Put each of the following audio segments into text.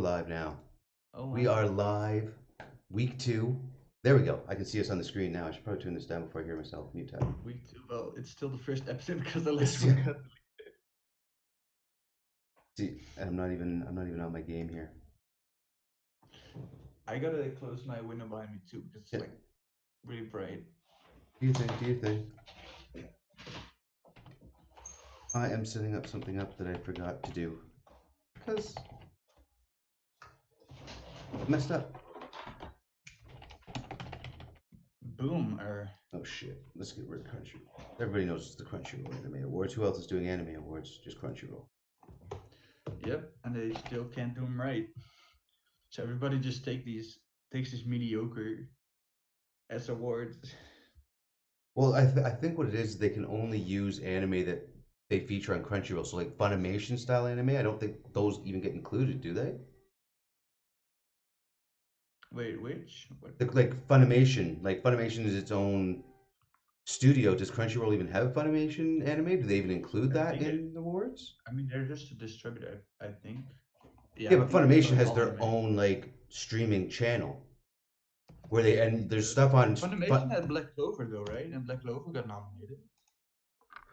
we're live now. Oh We wow. are live, week 2. There we go. I can see us on the screen now. I should probably turn this down before I hear myself mute tab. Week two. Well, it's still the first episode because the last It's, one got. see, I'm not even on my game here. I gotta close my window behind me too because it's Yeah. like really bright. Do you think? Do you think? I am setting up something up that I forgot to do because I messed up. Boom. Or Oh shit! Let's get rid of Crunchyroll. Everybody knows it's the Crunchyroll Anime Awards. Who else is doing Anime Awards? Just Crunchyroll. yep, and they still can't do them right. So everybody just takes these mediocre as awards. Well, I think what it is, they can only use anime that they feature on Crunchyroll. So like Funimation style anime, I don't think those even get included, do they? Wait, which? What? Like Funimation is its own studio. Does Crunchyroll even have Funimation anime? Do they even include I that think it. in the awards? I mean, they're just a distributor. I think. Yeah, Yeah, I but think it's Funimation like has all their anime. own like streaming channel where they and there's stuff on. Funimation had Black Clover though, right? And Black Clover got nominated.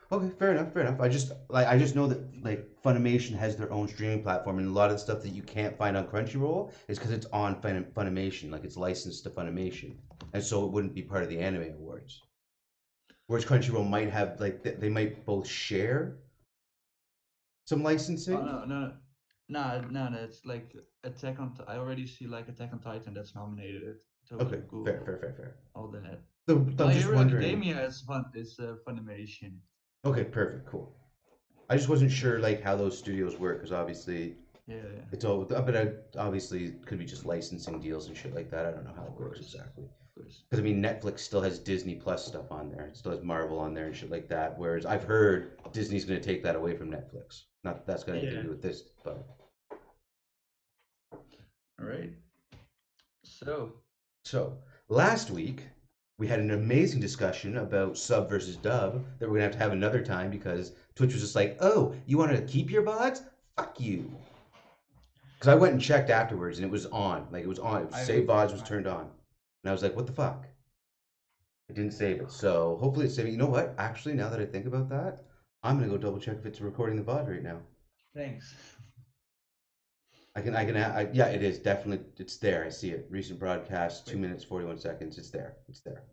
Okay, fair enough, fair enough. I just know that like Funimation has their own streaming platform, and a lot of the stuff that you can't find on Crunchyroll is because it's on Funimation, like it's licensed to Funimation, and so it wouldn't be part of the Anime Awards. Whereas Crunchyroll might have like they might both share some Oh licensing. no. It's like Attack on. I already see like Attack on Titan that's nominated. Okay, Totally fair, cool. fair, fair, fair. All that. So I'm My just Hero wondering. Academia is fun. Is Funimation. Okay, perfect, cool. I just wasn't sure like how those studios work because obviously Yeah, it's all, but obviously it could be just licensing deals and shit like that. I don't know how of it works course, exactly. of course. Because I mean, Netflix still has Disney Plus stuff on there. It still has Marvel on there and shit like that. Whereas I've heard Disney's going to take that away from Netflix. Not that that's got anything to Yeah. do with this, but All right. So so last week we had an amazing discussion about sub versus dub that we're gonna have another time because Twitch was just like, "Oh, you want to keep your VODs? Fuck you." Because I went and checked afterwards and it was on. Like it was on. It was, I save VODs was turned on, and I was like, "What the fuck?" I didn't save it. So hopefully it's saving. You know what? Actually, now that I think about that, I'm gonna go double check if it's recording the VOD right now. thanks. Yeah, it is definitely. It's there. I see it. Recent broadcast, 2 Wait. minutes 41 seconds. It's there. It's there.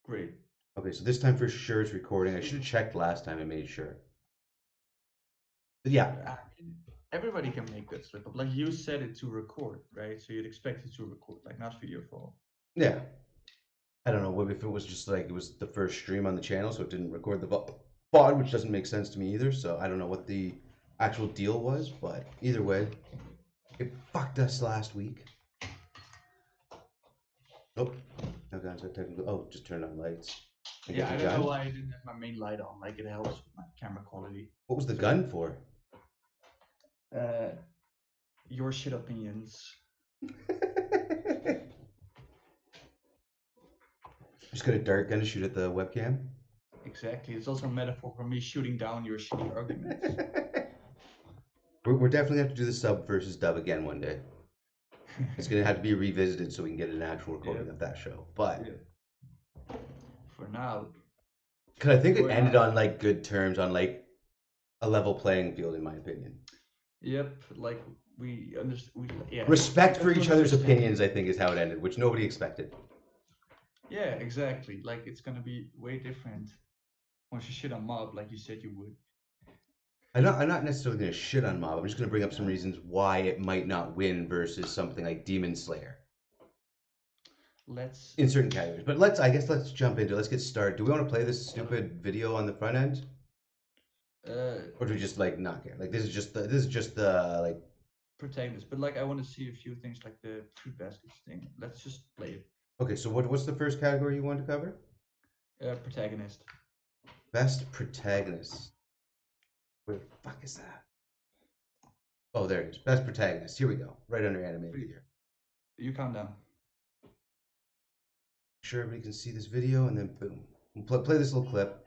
Great. Okay, so this time for sure it's recording. I should have checked last time. I made sure. But yeah, I mean, everybody can make that slip up. Like you set it to record, right? So you'd expect it to record, like not video fall. yeah. I don't know if it was just like it was the first stream on the channel, so it didn't record the VOD, which doesn't make sense to me either. So I don't know what the actual deal was, but either way, it fucked us last week. Oh, no guys, I technically. Oh, just turn on lights. And Yeah, get I the don't know gun. why I didn't have my main light on. Like it helps with my camera quality. What was the So, gun for? your shit opinions. Just got a dart gun to shoot at the webcam. Exactly. It's also a metaphor for me shooting down your shitty arguments. We're definitely have to do the sub versus dub again one day. It's gonna have to be revisited so we can get an actual recording of that show. But Yeah. For now, because I think it we're ended not. on like good terms, on like a level playing field, in my opinion. Yep. Like we understand. Yeah. Respect for each Everyone other's understands. opinions, I think, is how it ended, which nobody expected. Yeah, exactly. Like it's gonna be way different once you shit on Mob, like you said you would. I'm not necessarily gonna shit on Mob. I'm just gonna bring up some reasons why it might not win versus something like Demon Slayer Let's. in certain categories. But let's jump into. Let's get started. Do we want to play this stupid video on the front end? Or do we just like not care? Like this is just the like. Protagonist, but like I want to see a few things like the fruit baskets thing. Let's just play it. Okay, so what's the first category you want to cover? Protagonist. Best protagonist. Where the fuck is that? Oh, there it is. Best protagonist. Here we go. Right under anime of the year. You count down. Sure, everybody can see this video, and then boom. We'll play this little clip.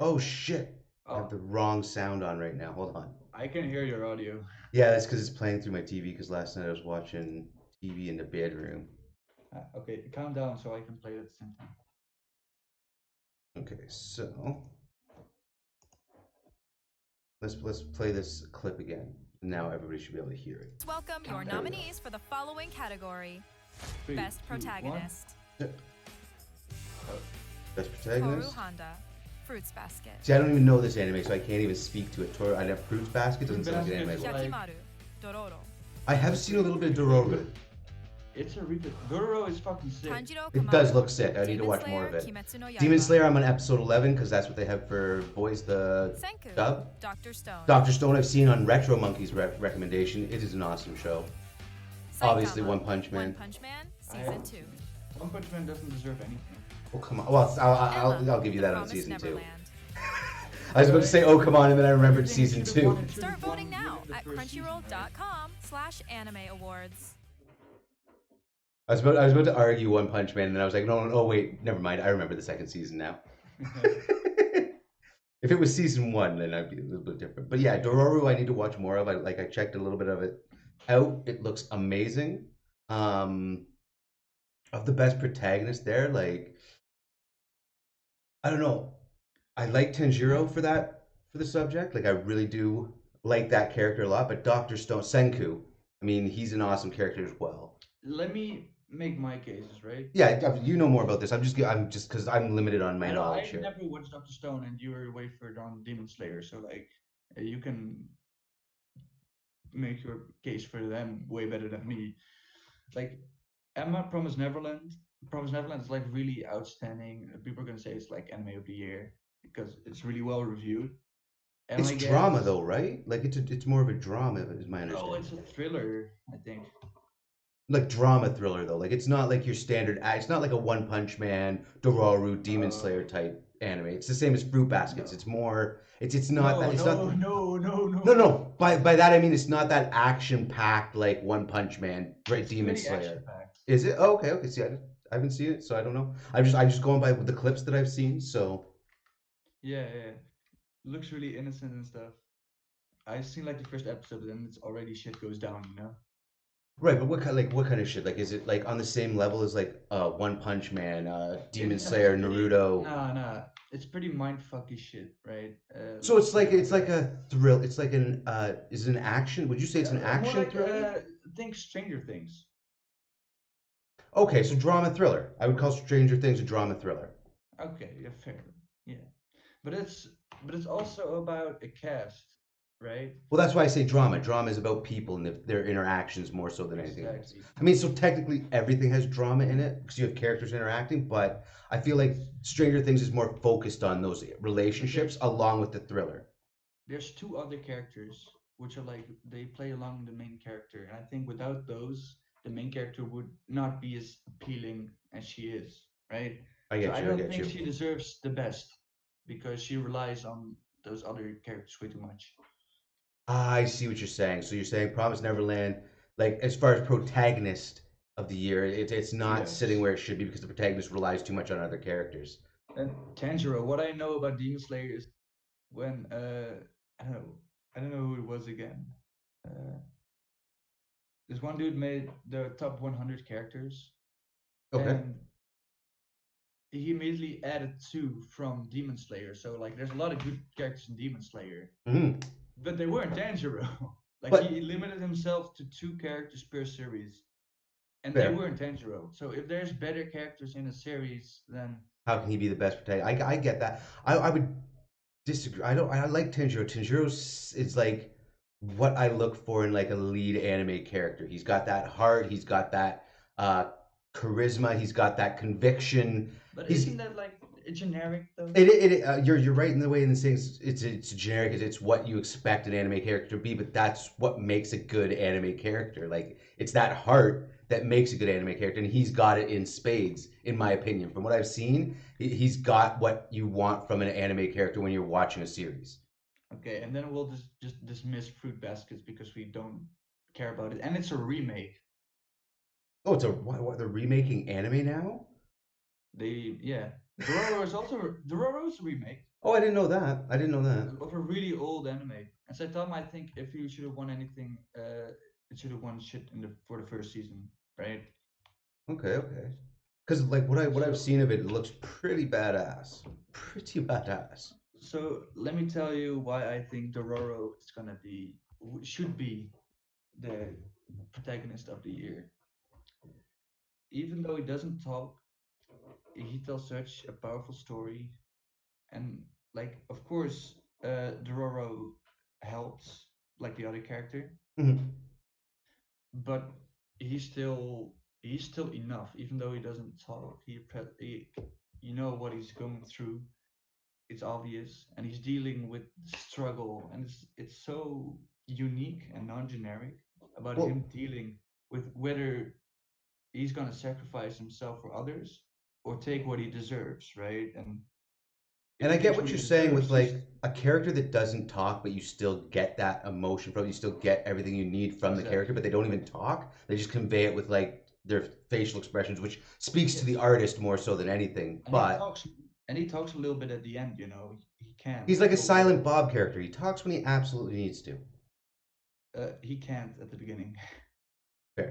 Oh shit! I have the wrong sound on right now. Hold on. I can hear your audio. Yeah, that's because it's playing through my TV. Because last night I was watching TV in the bedroom. Okay, calm down so I can play it at the same time. Okay, so let's play this clip again. Now everybody should be able to hear it. Welcome your nominees for the following category. Three, Best two, one. Protagonist. Best Toru protagonist. Honda, Fruits Basket. See, I don't even know this anime, so I can't even speak to it. I have Fruits Basket. Doesn't sound like an anime. Basket. Yakimaru, Dororo. I have seen a little bit of Dororo. It's a replay. Dororo is fucking sick. Tanjiro It Kamado, does look sick. I need to Demon watch Slayer, more of it. Kimetsu no Yaiba. Demon Slayer, I'm on episode 11 because that's what they have for boys. The Senku, dub. Dr. Stone. Dr. Stone, I've seen on Retro Monkey's recommendation. It is an awesome show. Saitama, Obviously, One Punch Man. One Punch Man, Season 2. One Punch Man doesn't deserve anything. Oh, come on. Well, Emma, I'll give you The that on Promised season 2. Neverland. I was about to say, oh, come on, and then I remembered season 2. Start voting now at crunchyroll.com/anime awards. I was about to argue One Punch Man, and then I was like, no, wait, never mind. I remember the second season now. If it was season 1, then I'd be a little bit different. But yeah, Dororo, I need to watch more of. I checked a little bit of it out. It looks amazing. Of the best protagonist there, like, I don't know. I like Tanjiro for the subject. Like, I really do like that character a lot. But Dr. Stone, Senku, I mean, he's an awesome character as well. Let me make my cases, right? Yeah, you know more about this. I'm just because I'm limited on my knowledge I here. never watched Dr. Stone, and you were way further on Demon Slayer, so like you can make your case for them way better than me. Like Emma Promised Neverland. Promised Neverland is like really outstanding. People are gonna say it's like anime of the year because it's really well reviewed. And It's I drama guess- though, right? Like it's more of a drama, is my No, understanding. it's a thriller, I think. Like drama thriller though. Like it's not like your standard. It's not like a One Punch Man, Dororo, Demon Slayer type anime. It's the same as Fruit Baskets. No. It's more. It's not that. It's not. No. No. By that I mean it's not that action packed like One Punch Man, right? It's Demon pretty Slayer. action-packed. Is it? Oh, okay. See, I haven't seen it, so I don't know. I'm just going by the clips that I've seen. So Yeah. Looks really innocent and stuff. I've seen like the first episode, and it's already shit goes down, you know? right, but what kind of shit? Like, is it like on the same level as like One Punch Man, Demon It's Slayer, actually- Naruto? Nah. It's pretty mindfucky shit, right? So it's like a thrill. It's like is it an action? Would you say it's an action more like, thriller? think Stranger Things. Okay, so drama thriller. I would call Stranger Things a drama thriller. Okay, yeah, fair. Yeah. But it's also about a cast, right? Well, that's why I say drama. Drama is about people and their interactions more so than anything else. Exactly. I mean, so technically everything has drama in it because you have characters interacting, but I feel like Stranger Things is more focused on those relationships along with the thriller. There's two other characters which are like they play along the main character, and I think without those, the main character would not be as appealing as she is, right? I get So I you. I don't get think you. she deserves the best because she relies on those other characters way too much. I see what you're saying. So you're saying Promise Neverland, like as far as protagonist of the year, it's not Yes. sitting where it should be because the protagonist relies too much on other characters. And Tanjiro, what I know about Demon Slayer is when I don't know who it was again. This one dude made the top 100 characters, Okay. and he immediately added 2 from Demon Slayer. So like, there's a lot of good characters in Demon Slayer, Mhm. but they weren't Tanjiro. Like But- he limited himself to 2 characters per series, and Fair. they weren't Tanjiro. So if there's better characters in a series, then How can he be the best protagonist? I get that. I would disagree. I like Tanjiro. Tanjiro is like what I look for in like a lead anime character. He's got that heart. He's got that charisma. He's got that conviction. but He's- isn't that like a generic though? You're right in the way in the saying it's generic. It's what you expect an anime character to be, but that's what makes a good anime character. Like it's that heart that makes a good anime character, and he's got it in spades, in my opinion. From what I've seen, he's got what you want from an anime character when you're watching a series. Okay, and then we'll just dismiss Fruit Baskets because we don't care about it, and it's a remake. Oh, it's what they're remaking anime now? Dororo is also Dororo's a remake Oh, I didn't know that. I didn't know that. of a really old anime. And Saitama, I think if he should have won anything, it should have won shit for the first season, right? Okay, okay. Because like what I've So seen of it, it looks pretty badass. Pretty badass. so let me tell you why I think Dororo is gonna be should be the protagonist of the year. Even though he doesn't talk, he tells such a powerful story, and like of course, Dororo helps like the other character, Mhm. but he's still he's still enough. Even though he doesn't talk, he you know what he's going through. It's obvious, and he's dealing with the struggle, and it's so unique and non-generic about Well, him dealing with whether he's gonna sacrifice himself for others or take what he deserves, right? And if and he I get takes what what he you're saying with deserves, he's like a character that doesn't talk, but you still get that emotion from, you still get everything you need from the character, but exactly they don't even talk. They just convey it with like their facial expressions, which speaks to the yes, artist more so than anything. and But he talks a little bit at the end, you know. He can't he's like a go all. silent Bob character. He talks when he absolutely needs to. He can't at the beginning. Fair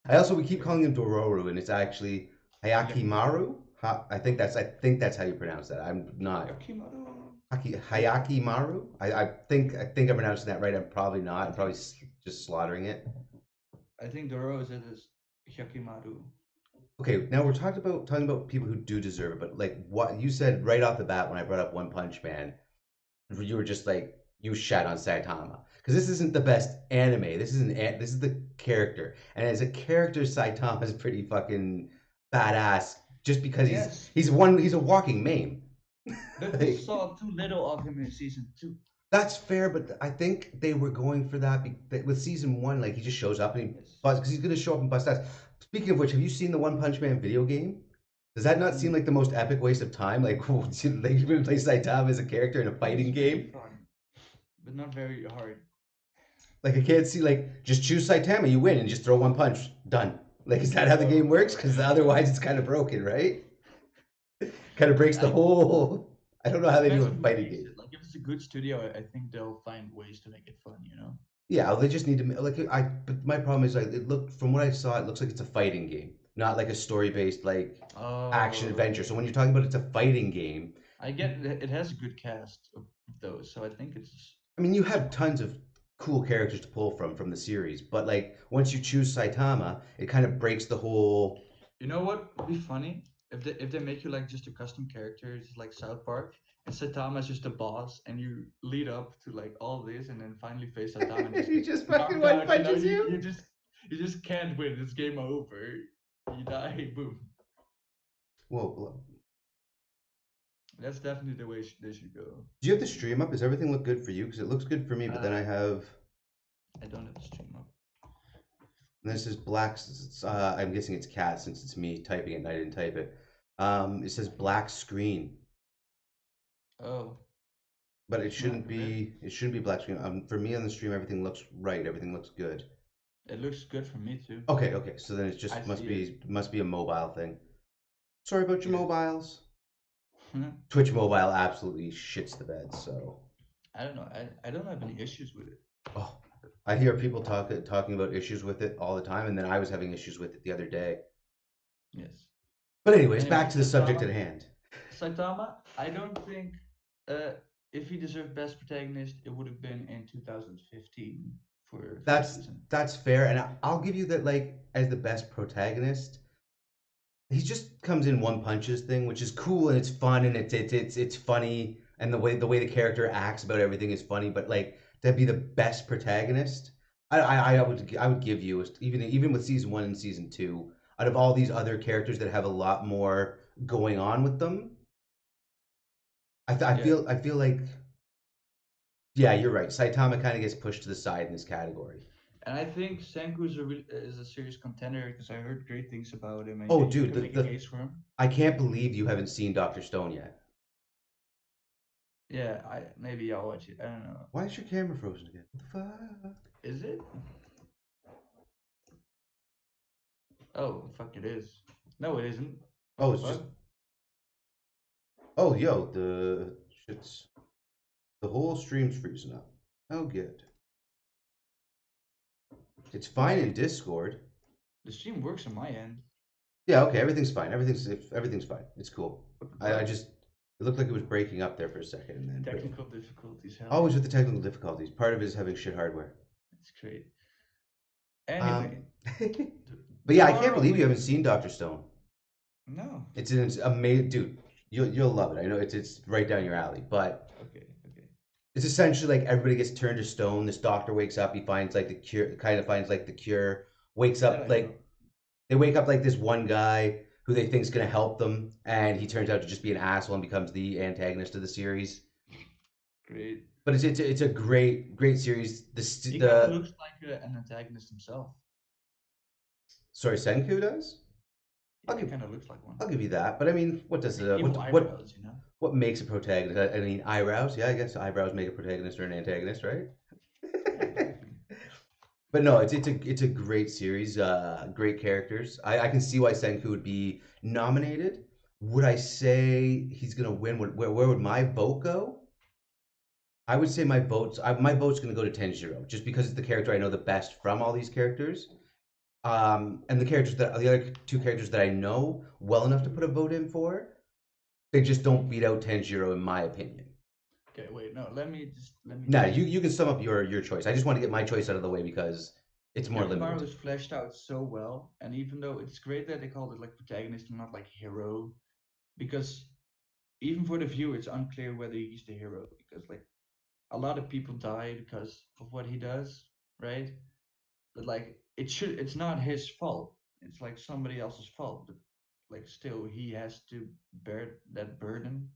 enough. We keep calling him Dororo, and it's actually Yakimaru. Hayakimaru. I think that's how you pronounce that. I'm not Yakimaru. Hayakimaru. I think I'm pronouncing that right. I'm probably not. I I'm think probably just slaughtering it. I think the rose is Yakimaru. Okay, now we're talking about people who do deserve it, but like what you said right off the bat when I brought up One Punch Man, you were just like you shat on Saitama because this isn't the best anime. This is the character, and as a character, Saitama is pretty fucking badass. Just because he's Yes, he's one he's a walking meme. but we Like, saw too little of him in season two. that's fair, but I think they were going for that with season one. Like he just shows up and he Yes. busts because he's gonna show up and bust ass. Speaking of which, have you seen the One Punch Man video game? Does that not seem Mm, like the most epic waste of time? Like, like you're gonna play Saitama as a character in a it looks fighting pretty game? fun, but not very hard. Like I can't see like just choose Saitama, you win, and just throw one punch, done. Like is that how the game works? Because otherwise it's kind of broken, right? Kind of breaks the I whole. I don't know how they do depends a on who fighting makes game. it. Like if it's a good studio, I think they'll find ways to make it fun. You know. Yeah, they just need to like I. But my problem is like it looked from what I saw, it looks like it's a fighting game, not like a story-based like action Oh, adventure. So when you're talking about it's a fighting game, I get it has a good cast of those, so I think I mean you it's have tons of cool characters to pull from the series, but like once you choose Saitama, it kind of breaks the whole. You know what would be funny if they make you like just a custom character, just like South Park, and Saitama's just the boss, and you lead up to like all this, and then finally face Saitama and just He get just fucking knocked one out. You know, punches you. you just can't win. It's game over. You die. Boom. Whoa, That's definitely the way they should go. do you have the stream up? Does everything look good for you? Because it looks good for me, but then Uh, I have. I don't have the stream up. This is black. I'm guessing it's cat since it's me typing it and I didn't type it. It says black screen, Oh, but it no, shouldn't red. be. It shouldn't be black screen. For me on the stream, everything looks right. Everything looks good. It looks good for me too. Okay, okay. So then it I just must see it. be a mobile thing. Sorry about your Yes. mobiles. Twitch mobile absolutely shits the bed. So, I don't know. I don't have any issues with it. oh, I hear people talking about issues with it all the time, and then I was having issues with it the other day. Yes. But anyways, Anyway, back to the subject Saitama. at hand. Saitama, I don't think uh, if he deserved best protagonist, it would have been in 2015 for first That's season. that's fair, and I'll give you that. Like as the best protagonist, he just comes in one punches thing, which is cool and it's fun and it's funny, and the way the character acts about everything is funny. But like to be the best protagonist, I would give you even with season one and season two, out of all these other characters that have a lot more going on with them, Yeah, I feel like yeah, you're right. Saitama kind of gets pushed to the side in this category. and I think Senku is a serious contender because I heard great things about him, and Oh, you dude, can make a case for him. I can't believe you haven't seen Doctor Stone yet. Yeah, I maybe I'll watch it. I don't know. Why is your camera frozen again? What the fuck? Is it? Oh, fuck! It is. No, it isn't. What Oh, the it's just. fuck? Oh, yo, the shit's. The whole stream's freezing up. Oh, good. It's fine in Discord. The stream works on my end. Yeah, okay, everything's fine. Everything's fine. It's cool. I But just it looked like it was breaking up there for a second, and then technical difficulties help. always with the technical difficulties. Part of it is having shit hardware. It's great. Anyway, But yeah, I can't tomorrow believe you we- haven't seen Doctor Stone. No. It's an amazing, dude. You'll love it. I know it's right down your alley. But Okay. it's essentially like everybody gets turned to stone. This doctor wakes up. He finds like the cure. Kind of finds like the cure. Wakes up Yeah, I like know. they wake up like this one guy who they think's gonna help them, and he turns out to just be an asshole and becomes the antagonist of the series. Great. But it's a great series. He kind of looks like an antagonist himself. Sorry, Senku does. Yeah, I'll he give- kind of looks like one. I'll give you that. But I mean, what does Evil what eyebrows, you know. what makes a protagonist? I mean, eyebrows. Yeah, I guess eyebrows make a protagonist or an antagonist, right? But no, it's a great series. Great characters. I can see why Senku would be nominated. Would I say he's gonna win? Where would my vote go? I would say my vote's gonna go to Tenjiro, just because it's the character I know the best from all these characters. And the other two characters that I know well enough to put a vote in for, they just don't beat out Tenjiro in my opinion. Okay, wait, no, let me. No, you can sum up your choice. I just want to get my choice out of the way because it's more Mario limited. is fleshed out so well, and even though it's great that they called it like protagonist and not like hero, because even for the viewer, it's unclear whether he's the hero because like a lot of people die because of what he does, right? But like it's not his fault. It's like somebody else's fault, but like still he has to bear that burden.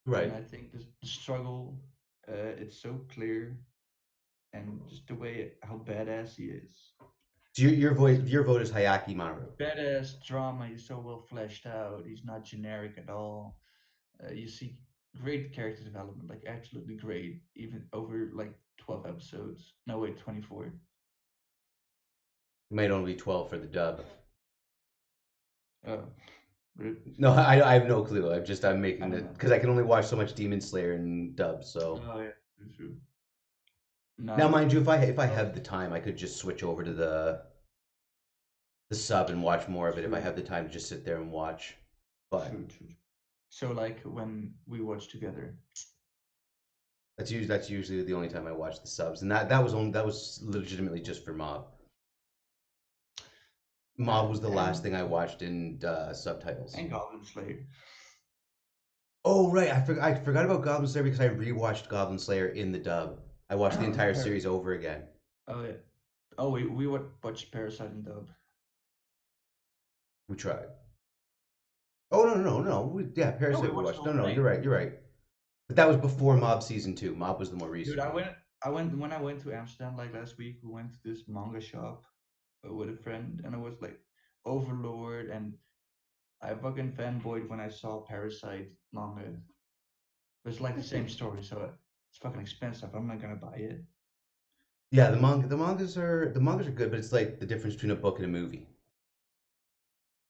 Right. And I think the struggle, it's so clear, and just the way how badass he is. So your vote is Hayaki Maru. Badass drama. He's so well fleshed out. He's not generic at all. You see great character development, like absolutely great, even over like 12 episodes. No, wait, 24. It might only be 12 for the dub. Oh, No, I have no clue. I'm making I the don't know. because I can only watch so much Demon Slayer in dub. So Oh yeah, that's true. No, now, mind you, if I have the time, I could just switch over to the sub and watch more of it. If I True. have the time to just sit there and watch, but true. So like when we watch together. that's usually the only time I watch the subs, and that was legitimately just for Mob. Mob was the last thing I watched in subtitles. And Goblin Slayer. Oh right, I forgot about Goblin Slayer because I rewatched Goblin Slayer in the dub. I watched the entire series over again. Oh yeah. Oh, we watched Parasite in dub. We tried. Oh no. Yeah, Parasite we watched watched. the No, whole thing. you're right. But that was before Mob season 2. Mob was the more recent. Dude, one. I went when I went to Amsterdam like last week. We went to this manga shop with a friend, and I was like Overlord, and I fucking fanboyed when I saw Parasite manga. It was like the same story, so it's fucking expensive. I'm not gonna buy it. Yeah, the mangas are good, but it's like the difference between a book and a movie.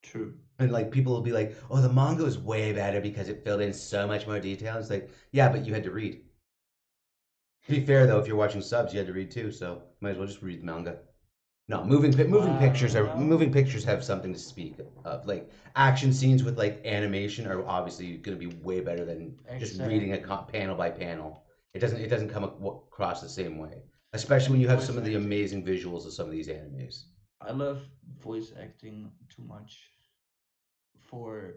True. And like people will be like, "Oh, the manga is way better because it filled in so much more detail." It's like, yeah, but you had to read. To be fair though, if you're watching subs, you had to read too, so might as well just read the manga. No, moving pictures have something to speak of. Like action scenes with like animation are obviously going to be way better than just reading a panel by panel. It doesn't come across the same way, especially when you have some of the amazing visuals of some of these animes. I love voice acting too much for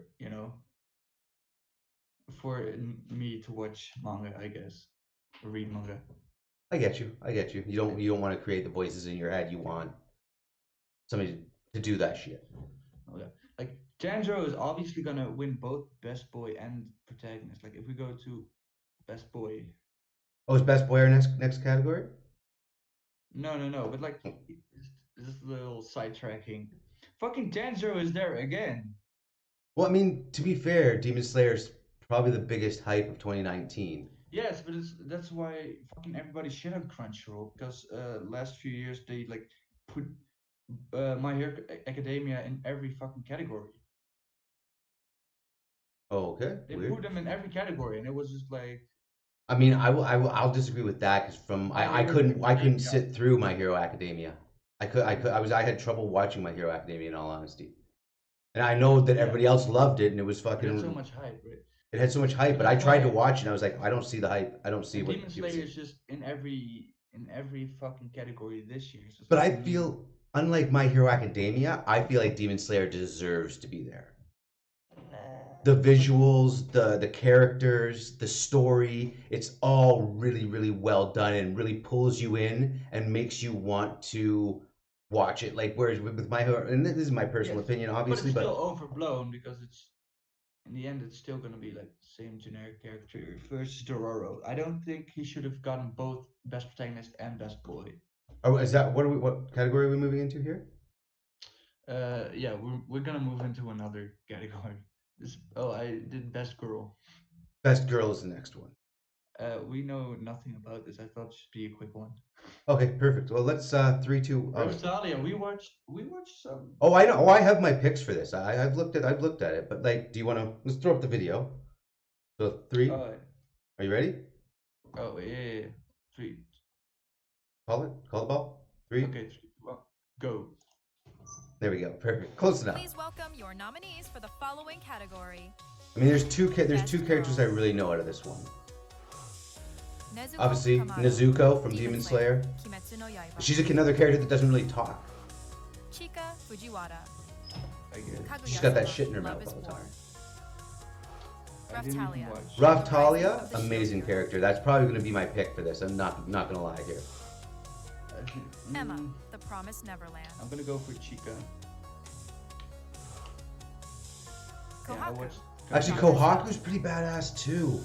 me to watch manga, I guess, or read manga. I get you. You don't want to create the voices in your head. You want somebody to do that shit. Oh yeah, like Tanjiro is obviously gonna win both best boy and protagonist. Like if we go to best boy, Oh, is best boy our next category? no, but like just a little sidetracking. Fucking Tanjiro is there again. Well, I mean, to be fair, Demon Slayer's probably the biggest hype of 2019. Yes, but that's why fucking everybody shit on Crunchyroll because last few years they like put My Hero Academia in every fucking category. Oh, okay. They Weird. put them in every category, and it was just like I mean, I'll disagree with that because from My I Hero couldn't Academia. sit through My Hero Academia. I had trouble watching My Hero Academia in all honesty. And I know that Yeah, everybody else loved it and it was but it's so fucking much hype, right? it had so much hype, But but I that's tried to why. watch it and I was like, I don't see the hype. I don't see And Demon what people Slayer see. is just in every fucking category this year. So it's But like I to me, feel unlike My Hero Academia, I feel like Demon Slayer deserves to be there. The it's like visuals, the characters, the story, it's all really really well done and really pulls you in and makes you want to watch it. Like whereas with my and this is my personal yes, opinion but obviously, it's still but overblown because it's in the end it's still gonna be like the same generic character versus Dororo. I don't think he should have gotten both best protagonist and best boy. oh, is that what category are we moving into here? Yeah, we're gonna move into another category. I did best girl. Best girl is the next one. We know nothing about this. I thought it should be a quick one. Okay, perfect. Well, let's 3 2. Oh, Rosalia, we watched some. oh, I know. Oh, I have my picks for this. I've looked at it. But like, do you want to let's throw up the video? So three. Oh, Are you ready? oh yeah. Three. Call it. Call the ball. Three. Okay, three, one, go. There we go. Perfect. Close enough. Please welcome your nominees for the following category. I mean, there's Best two characters I girl. really know out of this one. Nezuko Obviously, Kamado, Nezuko from Demon Slayer. Kimetsu no Yaiba. She's another character that doesn't really talk. Chika Fujiwara. I get it. She's got that Kaguya-sama, shit in her Love mouth is all the War. time. I didn't even Raftalia. watch. Raftalia, The Rising of the amazing Shield character. That's probably going to be my pick for this. I'm not gonna lie here. Emma, Mm, The Promised Neverland. I'm gonna go for Chica. Yeah, I Kohaku. watched. Actually, Kohaku's pretty badass too.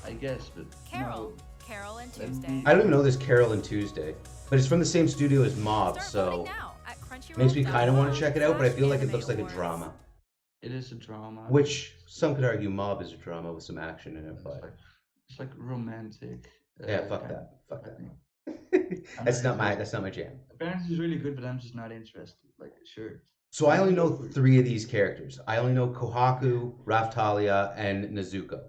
I guess, but Carol. no. Carol and Let Tuesday. me- I don't even know this Carol and Tuesday, but it's from the same studio as Mob, Start so voting now at Crunchyroll. makes me kind of want to check it out. But I feel like it Anime looks like a Awards. drama, It is a drama. which some could argue Mob is a drama with some action in it. It's But like, it's like romantic. yeah, fuck kind that, fuck of thing. that. I'm That's not not interested. my jam. Apparently, it's really good, but I'm just not interested. Like, sure. So I I'm only gonna know go for- 3 of these characters. I only know Kohaku, Raftalia, and Nezuko.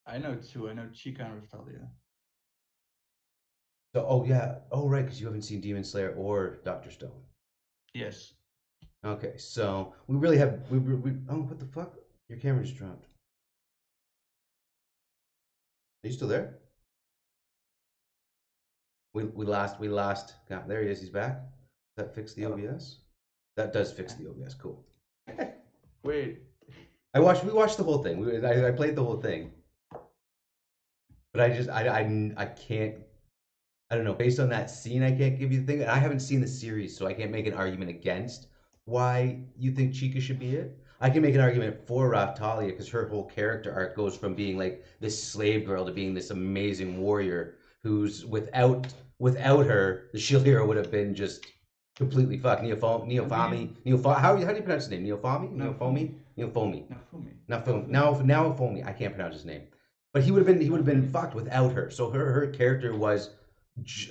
I know two. I know Chica and Raftalia. So oh yeah, oh right, because you haven't seen Demon Slayer or Doctor Stone. Yes. Okay, so we really have we oh what the fuck? Your camera just dropped. Are you still there? We lost. God, there he is. He's back. Does that fix the Oh. OBS? That does fix the OBS. Cool. Wait. We watched the whole thing. I played the whole thing, but I can't. I don't know. Based on that scene, I can't give you the thing. And I haven't seen the series, so I can't make an argument against why you think Chica should be it. I can make an argument for Raftalia because her whole character arc goes from being like this slave girl to being this amazing warrior who's without her, the shield hero would have been just completely fucked. How do you pronounce his name? Neofomi? Naofumi. Neofomi. Nafumi. Now Fomi. I can't pronounce his name. But he would have been fucked without her. So her character was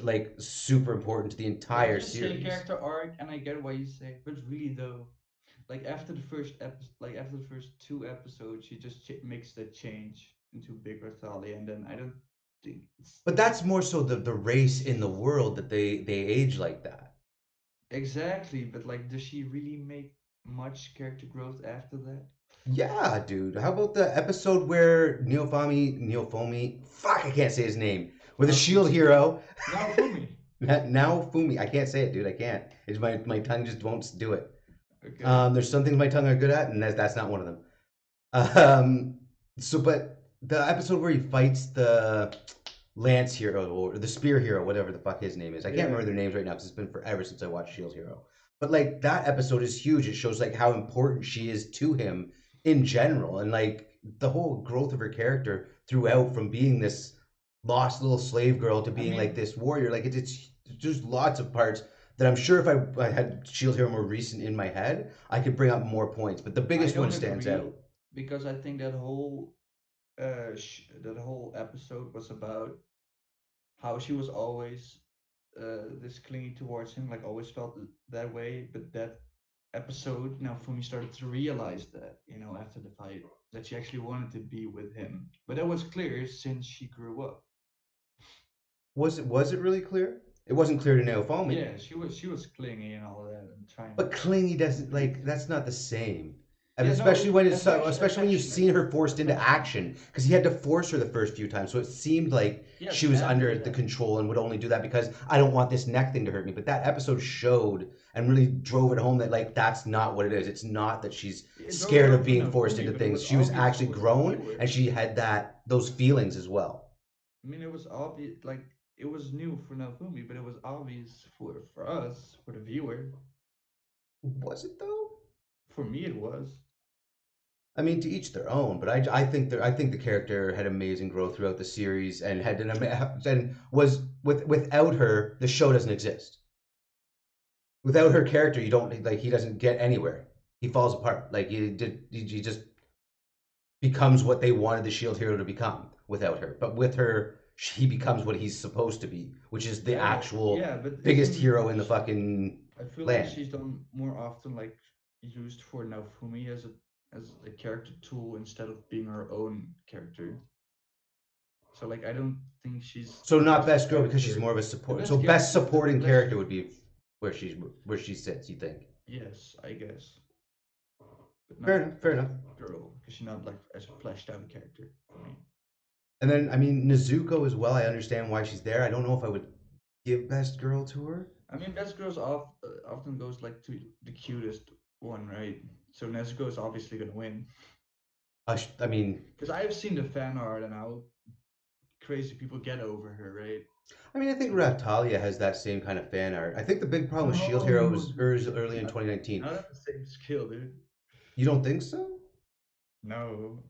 like super important to the entire Just say series. character arc, and I get why you say, but really though, like after the first after the first 2 episodes, she just makes that change into Big Raftalia, and then I don't think it's But that's more so the race in the world that they age like that. exactly. But like, does she really make much character growth after that? Yeah, dude. How about the episode where Neofomi, fuck, I can't say his name, where the shield hero, Naofumi. now Fumi, I can't say it, dude. I can't. It's my tongue just won't do it. Okay. There's some things my tongue are good at, and that's not one of them. But the episode where he fights the Lance hero or the Spear hero, whatever the fuck his name is. I can't Yeah. remember their names right now because it's been forever since I watched Shield Hero. But like that episode is huge. It shows like how important she is to him in general, and like the whole growth of her character throughout from being this lost little slave girl to being mean- like this warrior. Like it's just lots of parts that I'm sure if I had Shield Hero more recent in my head, I could bring up more points. But the biggest I one don't stands agree, out. because I think that whole that whole episode was about how she was always this clingy towards him, like always felt that way, but that episode, now Fumi started to realize that, after the fight, that she actually wanted to be with him. But that was clear since she grew up. Was it really clear? It wasn't clear to Naofumi. Yeah, she was clingy and all that and trying. But clingy doesn't like that's not the same. And Yeah, no, especially when it's affection- especially when you've seen her forced into affectionate. action because he had to force her the first few times, so it seemed like Yes, she was after under that. the control and would only do that because I don't want this neck thing to hurt me. But that episode showed and really drove it home that like that's not what it is. It's not that she's It drove scared it of home being for forced Naofumi, into but it things. was She was obvious actually for the grown viewer. and she had those feelings as well. I mean, it was obvious, like it was new for Naofumi, but it was obvious for us, for the viewer. Was it though? For me, it was. I mean, to each their own, but I think the character had amazing growth throughout the series and had and was without her the show doesn't exist. Without her character, you don't like he doesn't get anywhere. He falls apart. Like he just becomes what they wanted the Shield hero to become without her. But with her, he becomes what he's supposed to be, which is the actual but biggest isn't- hero in the fucking I feel land. like she's done more often like used for Naofumi as a character tool instead of being her own character. So like I don't think she's So the not best girl because she's character. more of a support. The So best best character- supporting the character best- would be where she sits. You think? Yes, I guess. But Fair not enough. Fair as a enough. Girl, because she's not like as a fleshed out character for me. And then I mean Nezuko as well. I understand why she's there. I don't know if I would give best girl to her. I mean, best girls often goes like to the cutest one, right? So Nezuko is obviously gonna win. I mean, Because I've seen the fan art and how crazy people get over her, right? I think Raptalia has that same kind of fan art. I think the big problem with Shield Hero was early in 2019. Not at the same skill, dude. You don't think so? No.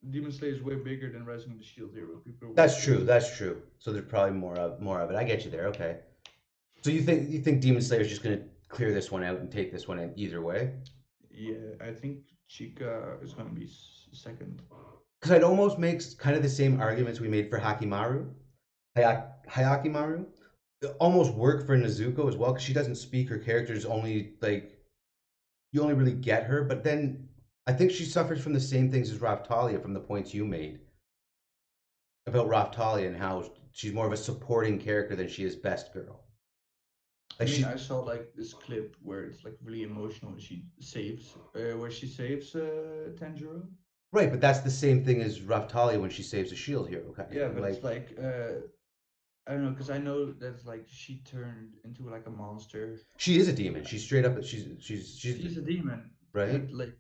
Demon Slayer is way bigger than Rising of the Shield Hero. People That's true. That's true. So there's probably more of it. I get you there. Okay. So you think Demon Slayer is just gonna clear this one out and take this one in either way? Yeah, I think Chica is gonna be second. Because I'd almost make kind of the same arguments we made for Hakimaru. Hayakimaru. Almost work for Nezuko as well because she doesn't speak. Her character's only like you only really get her, but then I think she suffers from the same things as Raftalia from the points you made about Raftalia and how she's more of a supporting character than she is best girl. I Like mean, I saw like this clip where it's like really emotional. She saves, Tanjiro. right, but that's the same thing as Raftalia when she saves a shield hero. Kind of Yeah, thing. but it's like I don't know, because I know that's like she turned into like a monster. She is a demon. She's straight up. She's She's a demon, right. but like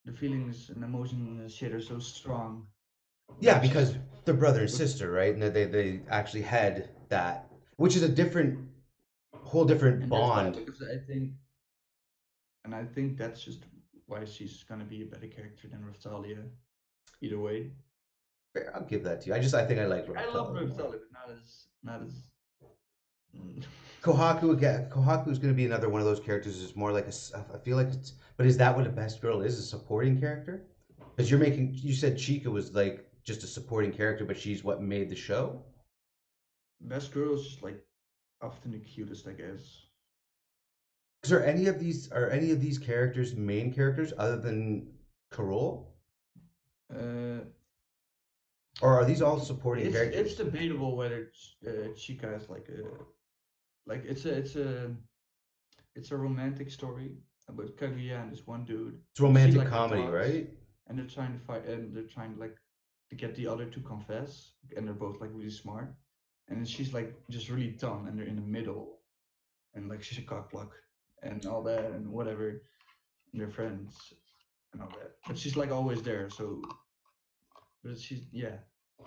the feelings and emotions and shit are so strong. Yeah, because they're brother and sister, right? And they actually had that, which is a whole different And that's why, bond. because I think that's just why she's gonna be a better character than Raphtalia. Either way, Fair, I'll give that to you. I think I like I love Raftalia more. Raphtalia, but not as. Kohaku again. Kohaku is going to be another one of those characters. Is more like I feel like it's. But is that what a best girl is? A supporting character? Because you said Chica was like just a supporting character, but she's what made the show. Best girl is just like often the cutest, I guess. Is are any of these characters main characters other than Carol, Uh, or are these all supporting it's characters? debatable whether Chica is like it's a romantic story about Kaguya and this one dude. It's romantic like, the comedy, talks, right? And they're trying to fight, and they're trying like to get the other to confess, and they're both like really smart, and then she's like just really dumb, and they're in the middle, and like she's a cockblock and all that and whatever, and they're friends and all that, but she's like always there. So, but she's yeah,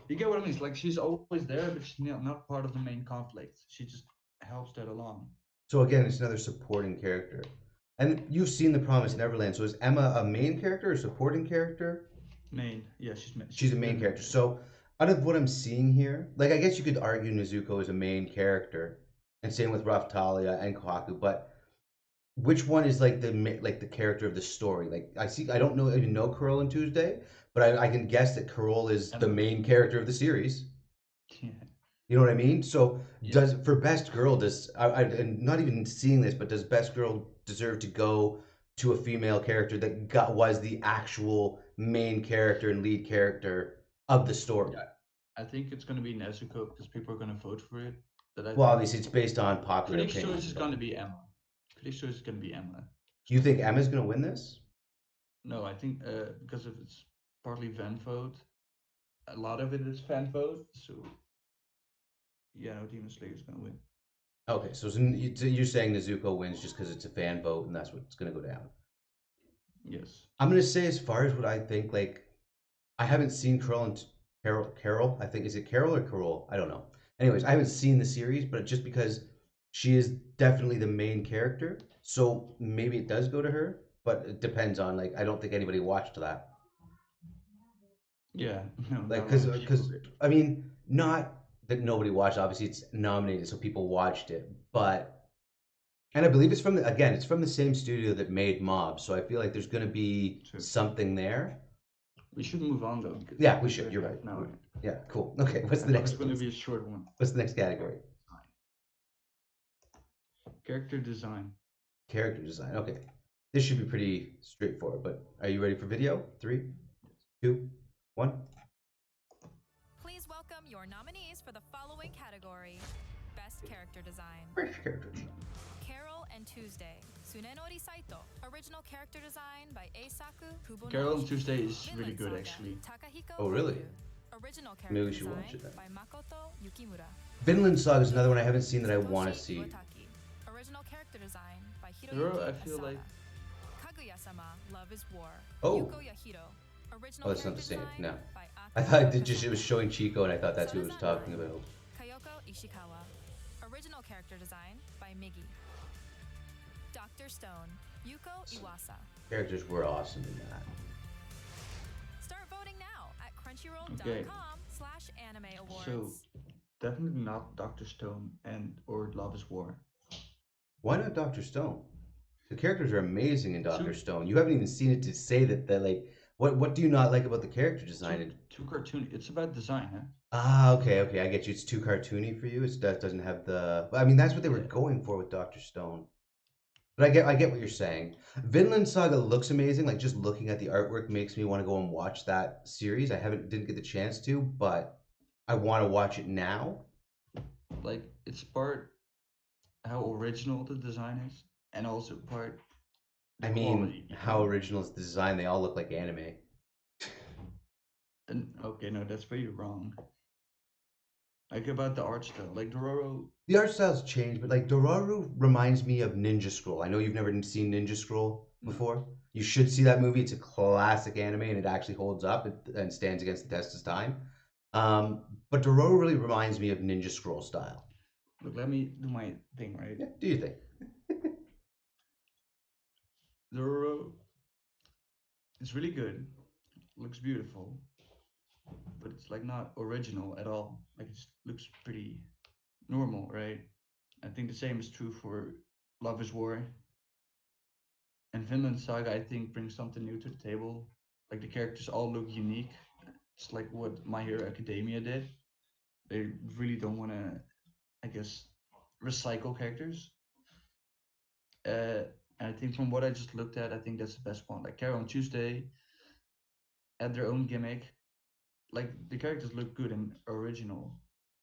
you get what I mean. It's like she's always there, but she's not part of the main conflict. She just helps that along. So again, it's another supporting character. And you've seen The Promised Neverland. So is Emma a main character or supporting character? Main, yeah, She's a main character. So out of what I'm seeing here, like I guess you could argue Nezuko is a main character, and same with Raftalia and Kohaku. But which one is like the character of the story? Like I don't even know Carol and Tuesday, but I can guess that Carol is the main character of the series. Yeah. You know what I mean? So Yeah. does for best girl does and not even seeing this, but does best girl deserve to go to a female character that was the actual main character and lead character of the story? Yeah. I think it's gonna be Nezuko because people are gonna vote for it. But I Well, think obviously it's based on popular critics' opinion. choice is gonna be Emma. Critics' choice is gonna be Emma. You think Emma's gonna win this? No, I think because of it's partly fan vote, a lot of it is fan vote. So yeah, no, Demon Slayer is gonna win. Okay, so you're saying Nezuko wins just because it's a fan vote and that's what's gonna go down. Yes. I'm gonna say as far as what I think, like I haven't seen Carol. I think is it Carol or Carol? I don't know. Anyways, I haven't seen the series, but just because she is definitely the main character, so maybe it does go to her. But it depends on like I don't think anybody watched that. Yeah. No, Like not a lot of people did. I mean not that nobody watched. Obviously, it's nominated, so people watched it. But and I believe it's from it's from the same studio that made Mob, so I feel like there's gonna be True. something there. We should move on though. Because Yeah, we should. You're right. No, Yeah, cool. Okay, what's the it's next? going to be a short one. What's the next category? Character design. Character design. Okay, this should be pretty straightforward. But are you ready for video? 3, 2, 1. Please welcome your nominees for the following category: Best Character Design. Best character design. Carol and Tuesday. Tsunenori Saito. Original character design by Eisaku Kubonoshi. Carol on Tuesday is really Vinland good Saga, actually. Takahiko Oh, really? Ryu. Original character Maybe we should design watch it then. by Makoto Yukimura. Vinland Saga is another one I haven't seen that I Satoshi want to see. Iwataki. Original character design by Hero, Hiroyuki I feel Asada. like Kaguya-sama, Love is War. Oh. Yuko Yahiro. Original Oh, it's not the character same. design No. by I Akira thought it was Kasama. showing Chico, and I thought that's who it was talking about. Kayoko Ishikawa. Original character design by Migi. Dr. Stone. Yuko Iwasa. Characters were awesome in that. Start voting now at Okay. crunchyroll.com/anime awards. So definitely not Dr. Stone and or Love is War. Why not Dr. Stone? The characters are amazing in Dr. Too- Stone. You haven't even seen it to say that like what do you not like about the character design? Too cartoony. It's about design, huh? Ah, okay, I get you. It's too cartoony for you. That doesn't have the. I mean, that's what they were Yeah. going for with Doctor Stone. But I get what you're saying. Vinland Saga looks amazing. Like just looking at the artwork makes me want to go and watch that series. I didn't get the chance to, but I want to watch it now. Like it's part how original the design is, and also part the I mean, quality, you how know? original is the design? They all look like anime. And okay, no, that's where you're wrong. Like about the art style, like Dororo. The art styles change, but like Dororo reminds me of Ninja Scroll. I know you've never seen Ninja Scroll No. before. You should see that movie. It's a classic anime and it actually holds up and stands against the test of time. But Dororo really reminds me of Ninja Scroll style. Look, let me do my thing, right? Yeah, do you think? Dororo is really good, looks beautiful, but it's like not original at all. Like it looks pretty normal, right? I think the same is true for Love is War. And Vinland Saga, I think, brings something new to the table. Like the characters all look unique. It's like what My Hero Academia did. They really don't want to, I guess, recycle characters. And I think from what I just looked at, I think that's the best one. Like Carol on Tuesday had their own gimmick. Like the characters look good and original.